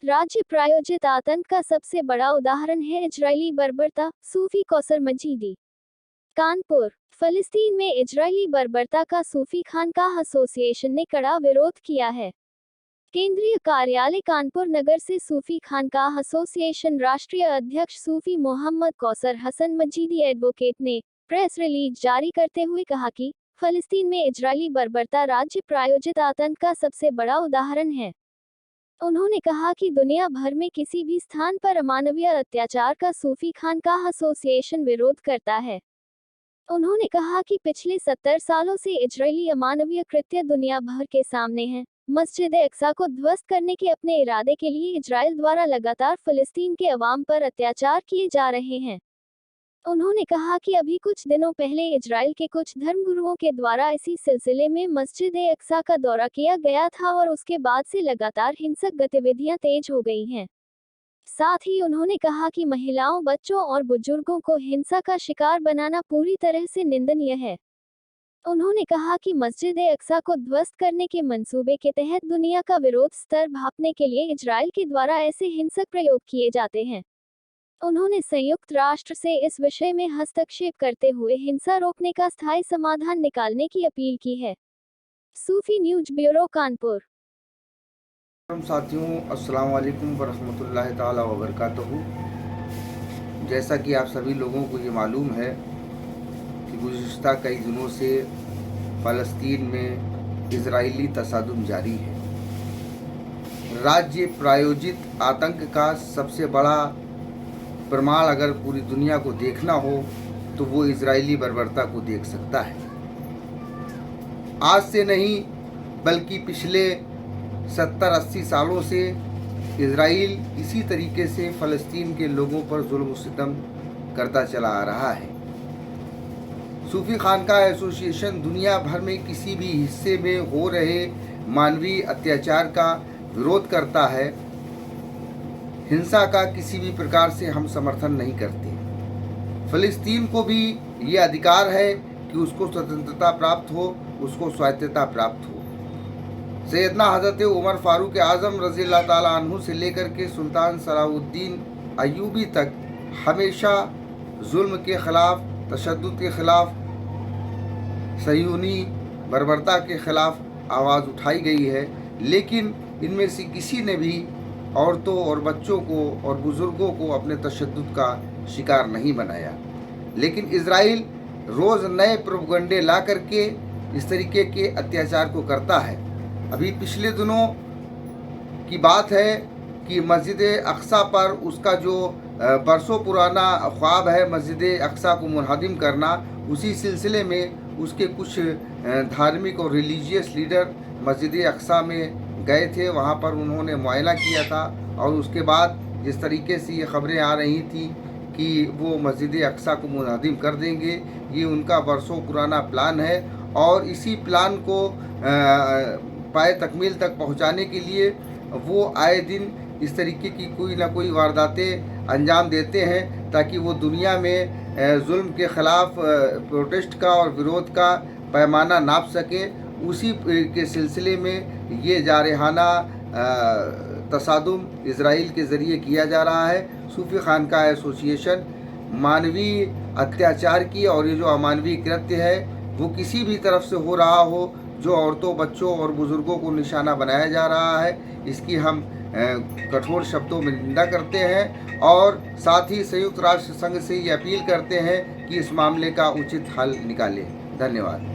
राज्य प्रायोजित आतंक का सबसे बड़ा उदाहरण है इजरायली बर्बरता, सूफी कौसर मजीदी। कानपुर। फलस्तीन में इजरायली बर्बरता का सूफी खानकाह एसोसिएशन ने कड़ा विरोध किया है। केंद्रीय कार्यालय कानपुर नगर से सूफी खानकाह एसोसिएशन राष्ट्रीय अध्यक्ष सूफी मोहम्मद कौसर हसन मजीदी एडवोकेट ने प्रेस रिलीज जारी करते हुए कहा कि फलस्तीन में इजरायली बर्बरता राज्य प्रायोजित आतंक का सबसे बड़ा उदाहरण है। उन्होंने कहा कि दुनिया भर में किसी भी स्थान पर अमानवीय अत्याचार का सूफी खानकाह एसोसिएशन विरोध करता है। उन्होंने कहा कि पिछले 70 सालों से इजरायली अमानवीय कृत्य दुनिया भर के सामने हैं। मस्जिद अक्सा को ध्वस्त करने के अपने इरादे के लिए इजराइल द्वारा लगातार फिलिस्तीन के अवाम पर अत्याचार किए जा रहे हैं। उन्होंने कहा कि अभी कुछ दिनों पहले इजराइल के कुछ धर्मगुरुओं के द्वारा इसी सिलसिले में मस्जिद अक्सा का दौरा किया गया था और उसके बाद से लगातार हिंसक गतिविधियां तेज हो गई हैं। साथ ही उन्होंने कहा कि महिलाओं, बच्चों और बुजुर्गों को हिंसा का शिकार बनाना पूरी तरह से निंदनीय है। उन्होंने कहा कि मस्जिद अक्सा को ध्वस्त करने के मंसूबे के तहत दुनिया का विरोध स्तर भांपने के लिए इजराइल के द्वारा ऐसे हिंसक प्रयोग किए जाते हैं। उन्होंने संयुक्त राष्ट्र से इस विषय में हस्तक्षेप करते हुए हिंसा रोकने का स्थायी समाधान निकालने की अपील की है। सूफी न्यूज ब्यूरो, कानपुर। साथियों, अस्सलाम वालेकुम वरहमतुल्लाहि ताला वबरकातुहू। जैसा कि आप सभी लोगों को ये मालूम है कि गुज़िश्ता कई दिनों से फ़लस्तीन में इजरायली तसादुम जारी है। राज्य प्रायोजित आतंक का सबसे बड़ा प्रमाण अगर पूरी दुनिया को देखना हो तो वो इजरायली बर्बरता को देख सकता है। आज से नहीं बल्कि पिछले 70-80 सालों से इजराइल इसी तरीके से फ़लस्तीन के लोगों पर जुल्म सितम करता चला आ रहा है। सूफी खानकाह एसोसिएशन दुनिया भर में किसी भी हिस्से में हो रहे मानवीय अत्याचार का विरोध करता है। हिंसा का किसी भी प्रकार से हम समर्थन नहीं करते। फ़लस्तीन को भी ये अधिकार है कि उसको स्वतंत्रता प्राप्त हो, उसको स्वायत्तता प्राप्त हो। सैयदना हज़रत उमर फ़ारूक आज़म रज़ियल्लाहु ताला अन्हु से लेकर के सुल्तान सलाहुद्दीन अय्यूबी तक हमेशा जुल्म के ख़िलाफ़, तशद्दुद के ख़िलाफ़, सह्यूनी बर्बरता के ख़िलाफ़ आवाज़ उठाई गई है। लेकिन इनमें से किसी ने भी औरतों और बच्चों को और बुज़ुर्गों को अपने तशद्दुद का शिकार नहीं बनाया। लेकिन इजराइल रोज़ नए प्रोपगंडे ला करके इस तरीके के अत्याचार को करता है। अभी पिछले दिनों की बात है कि मस्जिद अक्सा पर उसका जो बरसों पुराना ख्वाब है मस्जिद अक्सा को मुनहदिम करना, उसी सिलसिले में उसके कुछ धार्मिक और रिलीजियस लीडर मस्जिद अक्सा में गए थे। वहाँ पर उन्होंने मुआयना किया था और उसके बाद जिस तरीके से ये खबरें आ रही थी कि वो मस्जिद अक्सा को मुनहदिम कर देंगे, ये उनका बरसों पुराना प्लान है और इसी प्लान को पाए तकमील तक पहुँचाने के लिए वो आए दिन इस तरीके की कोई ना कोई वारदातें अंजाम देते हैं ताकि वो दुनिया में जुल्म के ख़िलाफ़ प्रोटेस्ट का और विरोध का पैमाना नाप सके। उसी के सिलसिले में ये जारहाना तसादुम इजराइल के ज़रिए किया जा रहा है। सूफी खानकाह एसोसिएशन मानवीय अत्याचार की और ये जो अमानवीय कृत्य है वो किसी भी तरफ से हो रहा हो, जो औरतों, बच्चों और बुज़ुर्गों को निशाना बनाया जा रहा है, इसकी हम कठोर शब्दों में निंदा करते हैं और साथ ही संयुक्त राष्ट्र संघ से ये अपील करते हैं कि इस मामले का उचित हल निकालें। धन्यवाद।